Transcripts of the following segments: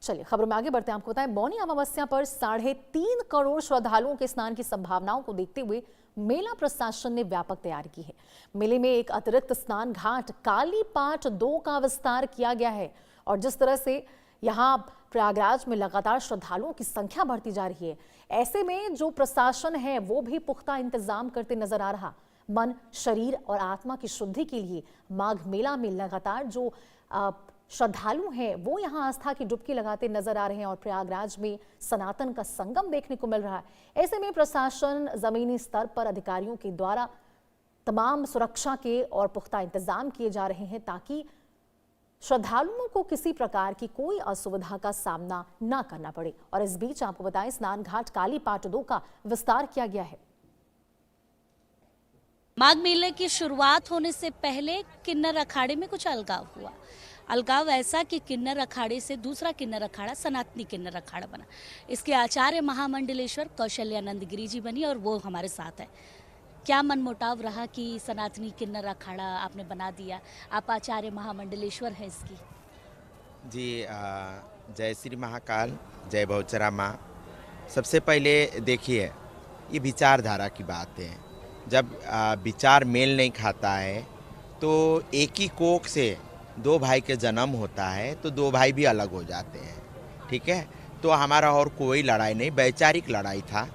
चलिए खबर में आगे बढ़ते हैं। आपको बताएं, मौनी अमावस्या पर 3.5 करोड़ श्रद्धालुओं के स्नान की संभावनाओं को देखते हुए मेला प्रशासन ने व्यापक तैयारी की है। मेले में एक अतिरिक्त स्नान घाट कालीपाट 2 का विस्तार किया गया है और जिस तरह से यहाँ प्रयागराज में लगातार श्रद्धालुओं की संख्या बढ़ती जा रही है, ऐसे में जो प्रशासन है वो भी पुख्ता इंतजाम करते नजर आ रहा। मन, शरीर और आत्मा की शुद्धि के लिए माघ मेला में लगातार जो श्रद्धालु हैं वो यहाँ आस्था की डुबकी लगाते नजर आ रहे हैं और प्रयागराज में सनातन का संगम देखने को मिल रहा है। ऐसे में प्रशासन जमीनी स्तर पर अधिकारियों के द्वारा तमाम सुरक्षा के और पुख्ता इंतजाम किए जा रहे हैं ताकि श्रद्धालुओं को किसी प्रकार की कोई असुविधा का सामना ना करना पड़े। और इस बीच आपको बताएं, स्नान घाट कालीपाट 2 का विस्तार किया गया है। माघ मेले की शुरुआत होने से पहले किन्नर अखाड़े में कुछ अलगाव हुआ। अलगाव ऐसा कि किन्नर अखाड़े से दूसरा किन्नर अखाड़ा सनातनी किन्नर अखाड़ा बना। इसके आचार्य महामंडलेश्वर कौशल्यानंद गिरी जी बनी और वो हमारे साथ है। क्या मनमुटाव रहा कि सनातनी किन्नर अखाड़ा आपने बना दिया? आप आचार्य महामंडलेश्वर हैं इसकी। जी जय श्री महाकाल, जय बहुचरा माँ। सबसे पहले देखिए, ये विचारधारा की बात है। जब विचार मेल नहीं खाता है तो एक ही कोख से 2 भाई के जन्म होता है तो 2 भाई भी अलग हो जाते हैं। ठीक है, तो हमारा और कोई लड़ाई नहीं, वैचारिक लड़ाई था।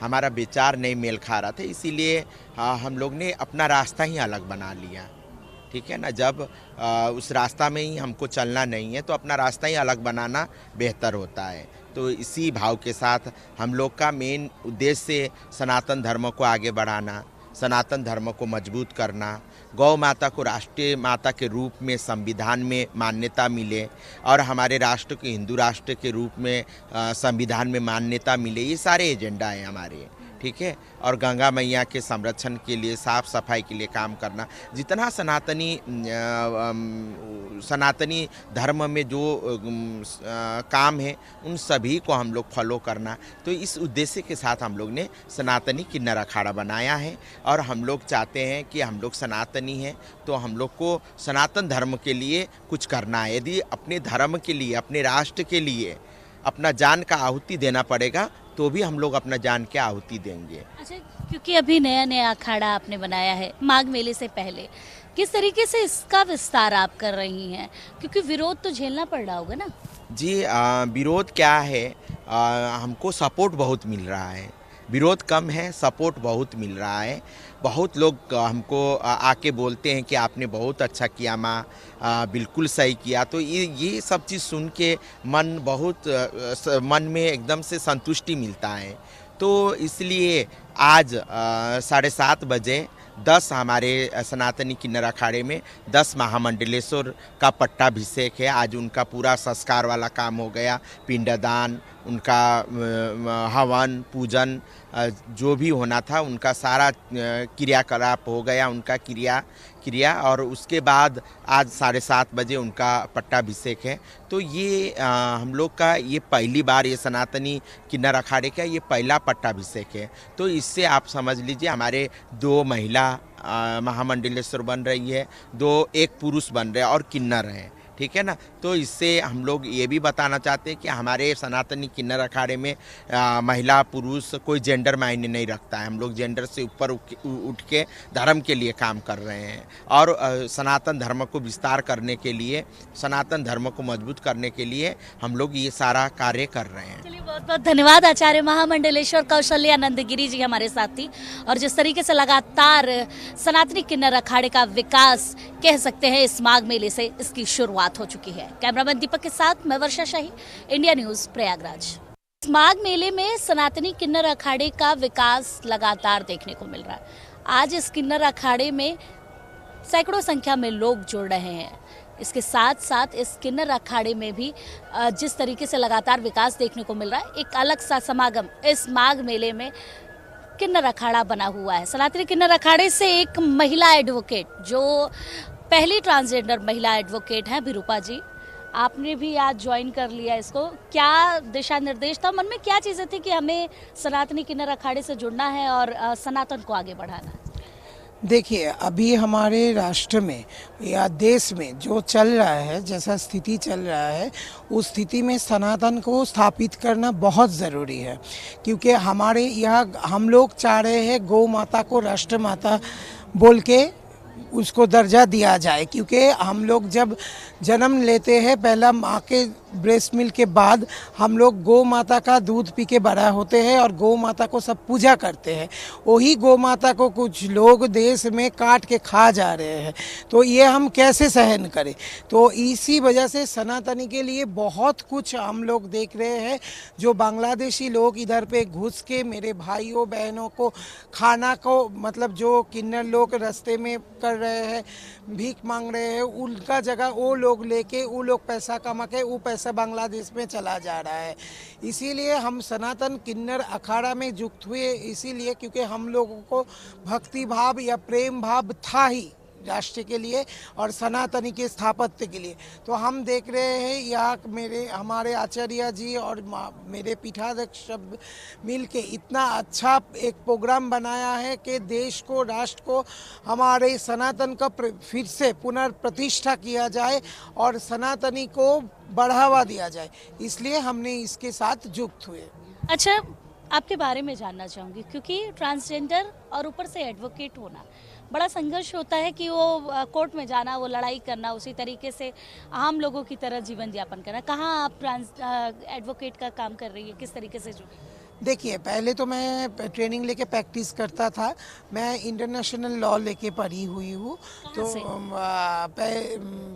हमारा विचार नहीं मेल खा रहा था, इसीलिए हम लोग ने अपना रास्ता ही अलग बना लिया। ठीक है ना, जब उस रास्ता में ही हमको चलना नहीं है तो अपना रास्ता ही अलग बनाना बेहतर होता है। तो इसी भाव के साथ हम लोग का मेन उद्देश्य सनातन धर्म को आगे बढ़ाना, सनातन धर्म को मजबूत करना, गौ माता को राष्ट्रीय माता के रूप में संविधान में मान्यता मिले और हमारे राष्ट्र को हिंदू राष्ट्र के रूप में संविधान में मान्यता मिले, ये सारे एजेंडा हैं हमारे। ठीक है, और गंगा मैया के संरक्षण के लिए, साफ सफाई के लिए काम करना। जितना सनातनी धर्म में जो काम है उन सभी को हम लोग फॉलो करना। तो इस उद्देश्य के साथ हम लोग ने सनातनी किन्नर अखाड़ा बनाया है और हम लोग चाहते हैं कि हम लोग सनातनी हैं तो हम लोग को सनातन धर्म के लिए कुछ करना है। यदि अपने धर्म के लिए, अपने राष्ट्र के लिए अपना जान का आहुति देना पड़ेगा तो भी हम लोग अपना जान के आहुति देंगे। अच्छा, क्योंकि अभी नया नया अखाड़ा आपने बनाया है माघ मेले से पहले, किस तरीके से इसका विस्तार आप कर रही हैं? क्योंकि विरोध तो झेलना पड़ रहा होगा ना। जी विरोध क्या है, हमको सपोर्ट बहुत मिल रहा है। विरोध कम है, सपोर्ट बहुत मिल रहा है। बहुत लोग हमको आके बोलते हैं कि आपने बहुत अच्छा किया माँ, बिल्कुल सही किया। तो ये सब चीज़ सुन के मन में एकदम से संतुष्टि मिलता है। तो इसलिए आज 7:30 बजे 10 हमारे सनातनी किन्नर अखाड़े में 10 महामंडलेश्वर का पट्टाभिषेक है। आज उनका पूरा संस्कार वाला काम हो गया, पिंडदान, उनका हवन पूजन जो भी होना था उनका सारा क्रियाकलाप हो गया, उनका क्रिया और उसके बाद आज 7:30 बजे उनका पट्टाभिषेक है। तो ये हम लोग का ये पहली बार, ये सनातनी किन्नर अखाड़े का ये पहला पट्टाभिषेक है। तो इससे आप समझ लीजिए हमारे 2 महिला महामंडलेश्वर बन रही है, 1 पुरुष बन रहे हैं और किन्नर हैं। ठीक है ना, तो इससे हम लोग ये भी बताना चाहते हैं कि हमारे सनातनी किन्नर अखाड़े में महिला पुरुष कोई जेंडर मायने नहीं रखता है। हम लोग जेंडर से ऊपर उठ के धर्म के लिए काम कर रहे हैं और सनातन धर्म को विस्तार करने के लिए, सनातन धर्म को मजबूत करने के लिए हम लोग ये सारा कार्य कर रहे हैं। चलिए, बहुत बहुत धन्यवाद। आचार्य महामंडलेश्वर कौशल्यानंद गिरी जी हमारे साथ थी और जिस तरीके से लगातार सनातनी किन्नर अखाड़े का विकास कह सकते हैं इस माघ मेले से इसकी शुरुआत हो चुकी है। कैमरामैन दीपक के साथ मैं वर्षा शाही, इंडिया न्यूज प्रयागराज। इस माघ मेले में सनातनी किन्नर अखाड़े का विकास लगातार देखने को मिल रहा है। आज इस किन्नर अखाड़े में सैकड़ों संख्या में लोग जुड़ रहे हैं। इसके साथ साथ इस किन्नर अखाड़े में भी जिस तरीके से लगातार विकास देखने को मिल रहा है, एक अलग सा समागम इस माघ मेले में किन्नर अखाड़ा बना हुआ है। सनातनी किन्नर अखाड़े से एक महिला एडवोकेट, जो पहली ट्रांसजेंडर महिला एडवोकेट हैं, विरूपा जी, आपने भी आज ज्वाइन कर लिया इसको। क्या दिशा निर्देश था, मन में क्या चीज़ें थी कि हमें सनातनी किन्नर अखाड़े से जुड़ना है और सनातन को आगे बढ़ाना है? देखिए, अभी हमारे राष्ट्र में या देश में जो चल रहा है, जैसा स्थिति चल रहा है, उस स्थिति में सनातन को स्थापित करना बहुत ज़रूरी है, क्योंकि हमारे यहाँ हम लोग चाह रहे हैं गौ माता को राष्ट्र माता बोल के उसको दर्जा दिया जाए, क्योंकि हम लोग जब जन्म लेते हैं पहला माँ के ब्रेस्ट मिल्क के बाद हम लोग गौ माता का दूध पी के बड़ा होते हैं और गौ माता को सब पूजा करते हैं। वही गौ माता को कुछ लोग देश में काट के खा जा रहे हैं, तो ये हम कैसे सहन करें। तो इसी वजह से सनातनी के लिए बहुत कुछ हम लोग देख रहे हैं। जो बांग्लादेशी लोग इधर पे घुस के मेरे भाइयों बहनों को खाना को मतलब जो किन्नर लोग रास्ते में कर रहे हैं, भीख मांग रहे हैं, उनका जगह वो लोग लेके वो लोग पैसा कमा के वो पैसा बांग्लादेश में चला जा रहा है। इसीलिए हम सनातन किन्नर अखाड़ा में युक्त हुए, इसीलिए क्योंकि हम लोगों को भक्ति भाव या प्रेम भाव था ही राष्ट्र के लिए और सनातनी के स्थापत्य के लिए। तो हम देख रहे हैं यहाँ हमारे आचार्य जी और मेरे पीठाध्यक्ष सब मिल के इतना अच्छा एक प्रोग्राम बनाया है कि देश को, राष्ट्र को, हमारे सनातन का फिर से पुनर्प्रतिष्ठा किया जाए और सनातनी को बढ़ावा दिया जाए। इसलिए हमने इसके साथ युक्त हुए। अच्छा, आपके बारे में जानना चाहूँगी, क्योंकि ट्रांसजेंडर और ऊपर से एडवोकेट होना बड़ा संघर्ष होता है कि वो कोर्ट में जाना, वो लड़ाई करना, उसी तरीके से आम लोगों की तरह जीवन यापन करना। कहाँ आप एडवोकेट का काम कर रही है, किस तरीके से जुड़ी? देखिए, पहले तो मैं ट्रेनिंग लेके प्रैक्टिस करता था। मैं इंटरनेशनल लॉ लेके पढ़ी हुई हूँ। तो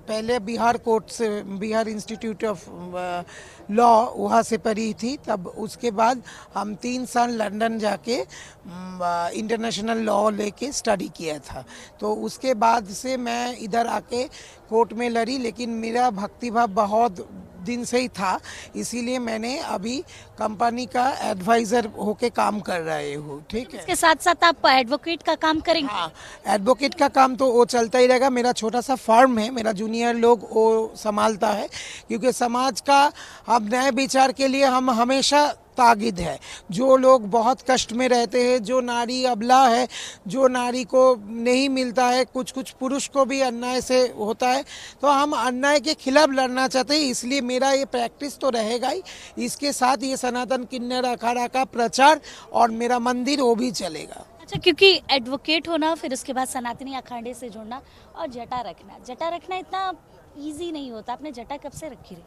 पहले बिहार कोर्ट से, बिहार इंस्टीट्यूट ऑफ लॉ वहाँ से पढ़ी थी। तब उसके बाद हम 3 साल लंदन जाके इंटरनेशनल लॉ लेके स्टडी किया था। तो उसके बाद से मैं इधर आके कोर्ट में लड़ी, लेकिन मेरा भक्तिभाव बहुत दिन से ही था, इसीलिए मैंने अभी कंपनी का एडवाइज़र होके काम कर रहे हूँ। ठीक है, इसके साथ साथ आप एडवोकेट का काम करेंगे? हाँ, एडवोकेट का काम तो वो चलता ही रहेगा। मेरा छोटा सा फर्म है, मेरा जूनियर लोग वो संभालता है, क्योंकि समाज का हम नए विचार के लिए हम हमेशा ताकीद है। जो लोग बहुत कष्ट में रहते हैं, जो नारी अबला है, जो नारी को नहीं मिलता है, कुछ पुरुष को भी अन्याय से होता है, तो हम अन्याय के खिलाफ लड़ना चाहते हैं। इसलिए मेरा ये प्रैक्टिस तो रहेगा ही, इसके साथ ये सनातन किन्नर अखाड़ा का प्रचार और मेरा मंदिर वो भी चलेगा। अच्छा, क्योंकि एडवोकेट होना, फिर उसके बाद सनातनी अखाड़े से जुड़ना और जटा रखना इतना इजी नहीं होता। आपने जटा कब से रखी रही?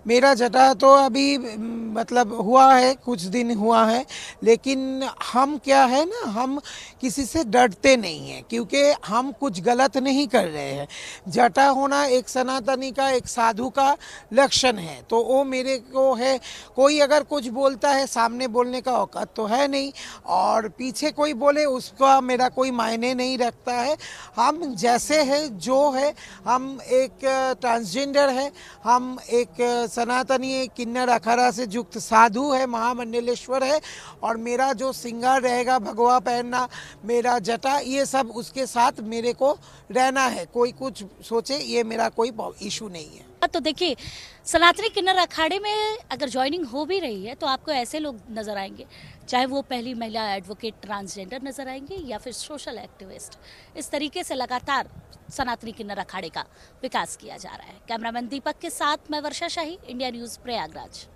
मेरा जटा तो अभी मतलब हुआ है, कुछ दिन हुआ है, लेकिन हम क्या है ना, हम किसी से डरते नहीं हैं, क्योंकि हम कुछ गलत नहीं कर रहे हैं। जटा होना एक सनातनी का, एक साधु का लक्षण है, तो वो मेरे को है। कोई अगर कुछ बोलता है, सामने बोलने का औकात तो है नहीं, और पीछे कोई बोले उसका मेरा कोई मायने नहीं रखता है। हम जैसे है जो है, हम एक ट्रांसजेंडर है, हम एक सनातनी किन्नर अखाड़ा से युक्त साधु है, महामंडलेश्वर है, और मेरा जो श्रृंगार रहेगा, भगवा पहनना, मेरा जटा, ये सब उसके साथ मेरे को रहना है। कोई कुछ सोचे, ये मेरा कोई इशू नहीं है। तो देखिए, सनातनी किन्नर अखाड़े में अगर ज्वाइनिंग हो भी रही है तो आपको ऐसे लोग नजर आएंगे, चाहे वो पहली महिला एडवोकेट ट्रांसजेंडर नजर आएंगे या फिर सोशल एक्टिविस्ट। इस तरीके से लगातार सनातनी किन्नर अखाड़े का विकास किया जा रहा है। कैमरामैन दीपक के साथ मैं वर्षा शाही, इंडिया न्यूज, प्रयागराज।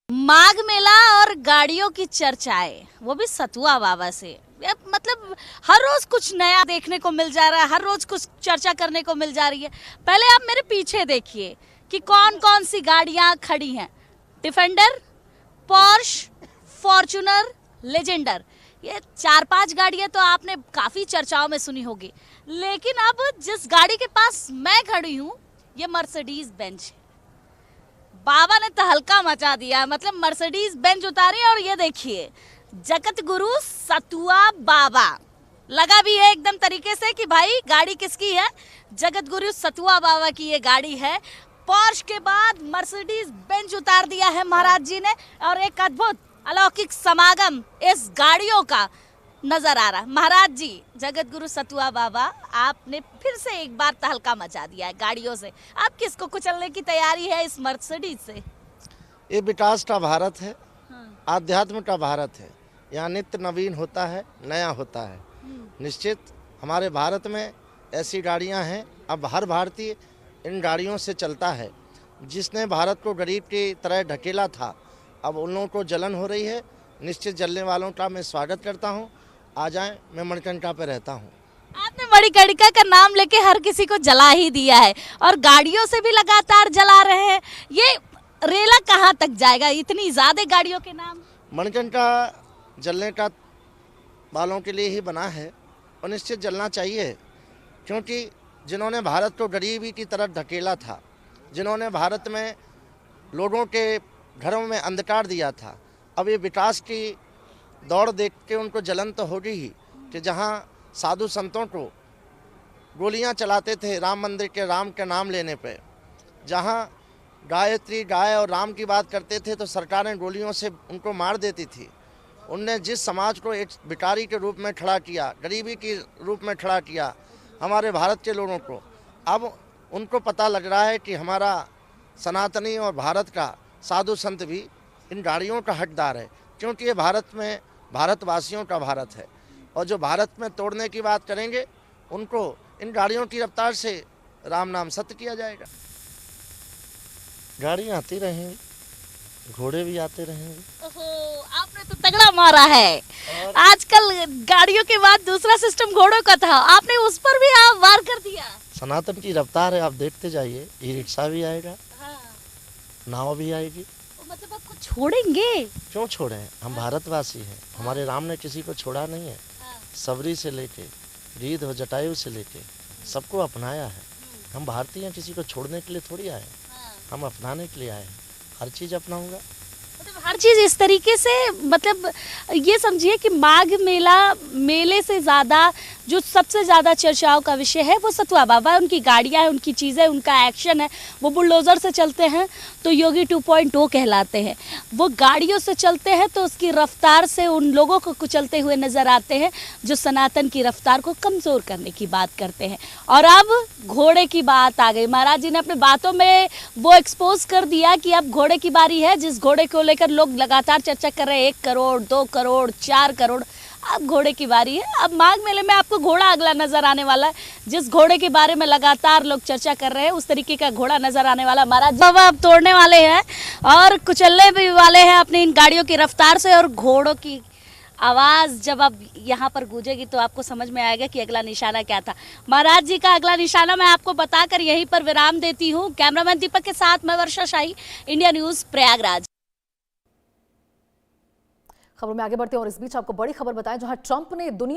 माघ मेला और गाड़ियों की चर्चाएं, वो भी सतुआ बाबा से। मतलब हर रोज कुछ नया देखने को मिल जा रहा है, हर रोज कुछ चर्चा करने को मिल जा रही है। पहले आप मेरे पीछे देखिए कि कौन कौन सी गाड़ियां खड़ी हैं। डिफेंडर, पोर्श, फॉर्च्यूनर, लेजेंडर, ये 4-5 गाड़ियां तो आपने काफी चर्चाओं में सुनी होगी। लेकिन अब जिस गाड़ी के पास मैं खड़ी हूं, ये मर्सिडीज बेंज है। बाबा ने तहलका मचा दिया, मतलब मर्सिडीज बेंज उतारी और ये देखिए, जगत गुरु सतुआ बाबा लगा भी है एकदम तरीके से कि भाई गाड़ी किसकी है। जगत गुरु सतुआ बाबा की ये गाड़ी है। पोर्श के बाद मर्सिडीज बेंज उतार दिया है महाराज जी ने, और एक अद्भुत अलौकिक समागम इस गाड़ियों का नजर आ रहा है। महाराज जी, जगत गुरु सतुआ बाबा, आपने फिर से एक बार तहलका मचा दिया है गाड़ियों से। आप किसको कुचलने की तैयारी है इस मर्सिडीज से? ये विकास का भारत है, आध्यात्म का भारत है। यहाँ नित्य नवीन होता है, नया होता है। निश्चित हमारे भारत में ऐसी गाड़ियां हैं, अब हर भारतीय इन गाड़ियों से चलता है। जिसने भारत को गरीब की तरह ढकेला था, अब उन लोगों को जलन हो रही है। निश्चित जलने वालों का मैं स्वागत करता हूं। आ जाएं, मैं मणिकर्णिका पे रहता हूं। आपने मणिकर्णिका का नाम लेके हर किसी को जला ही दिया है और गाड़ियों से भी लगातार जला रहे हैं। ये रेला कहाँ तक जाएगा, इतनी ज्यादा गाड़ियों के नाम? मणिकर्णिका जलने का वालों के लिए ही बना है और निश्चित जलना चाहिए, क्योंकि जिन्होंने भारत को गरीबी की तरफ धकेला था, जिन्होंने भारत में लोगों के घरों में अंधकार दिया था, अब ये विकास की दौड़ देख के उनको जलन तो होगी ही कि जहाँ साधु संतों को गोलियां चलाते थे राम मंदिर के राम के नाम लेने पे, जहाँ गायत्री गाय और राम की बात करते थे तो सरकारें गोलियों से उनको मार देती थी। उनने जिस समाज को एक भिखारी के रूप में खड़ा किया, गरीबी के रूप में खड़ा किया हमारे भारत के लोगों को, अब उनको पता लग रहा है कि हमारा सनातनी और भारत का साधु संत भी इन गाड़ियों का हकदार है, क्योंकि ये भारत में भारतवासियों का भारत है। और जो भारत में तोड़ने की बात करेंगे उनको इन गाड़ियों की रफ्तार से राम नाम सत्य किया जाएगा। गाड़ियाँ आती रहेंगी, घोड़े भी आते रहेंगे। ओहो, आपने तो तगड़ा मारा है। आजकल गाड़ियों के बाद दूसरा सिस्टम घोड़ों का था, आपने उस पर भी आप वार कर दिया। सनातन की रफ्तार है, आप देखते जाइए। ई रिक्शा भी आएगा, हाँ। नाव भी आएगी। मतलब आपको छोड़ेंगे? क्यों छोड़ें, हम भारतवासी हैं। हमारे राम ने किसी को छोड़ा नहीं है। सबरी से लेके रीध और जटायु से लेके सबको अपनाया है। हम भारतीय हैं, किसी को छोड़ने के लिए थोड़ी आए, हम अपनाने के लिए आए हैं। हर चीज़ अपनाऊंगा। मतलब हर चीज इस तरीके से, मतलब ये समझिए कि माघ मेले से ज्यादा जो सबसे ज्यादा चर्चाओं का विषय है वो सतुआ बाबा है। उनकी गाड़ियां हैं, उनकी चीजें, उनका एक्शन है। वो बुलडोजर से चलते हैं तो योगी 2.0 कहलाते हैं। वो गाड़ियों से चलते हैं तो उसकी रफ्तार से उन लोगों को कुचलते हुए नजर आते हैं जो सनातन की रफ्तार को कमजोर करने की बात करते हैं। और अब घोड़े की बात आ गई। महाराज जी ने अपने बातों में वो एक्सपोज कर दिया कि अब घोड़े की बारी है, जिस घोड़े को लेकर लोग लगातार चर्चा कर रहे हैं। 1 करोड़, 2 करोड़, 4 करोड़, अब घोड़े की बारी है। अब माघ मेले में आपको घोड़ा अगला नजर आने वाला है। जिस घोड़े के बारे में लगातार लोग चर्चा कर रहे हैं उस तरीके का घोड़ा नजर आने वाला। महाराज बाबा अब तोड़ने वाले हैं और कुचलने भी वाले हैं अपनी इन गाड़ियों की रफ्तार से। और घोड़ों की आवाज जब अब यहाँ पर गूंजेगी तो आपको समझ में आएगा कि अगला निशाना क्या था। महाराज जी का अगला निशाना मैं आपको बताकर यहीं पर विराम देती हूँ। कैमरामैन दीपक के साथ मैं वर्षा शाही, इंडिया न्यूज, प्रयागराज। खबरों में आगे बढ़ते हैं और इस बीच आपको बड़ी खबर बताएं, जहां ट्रंप ने दुनिया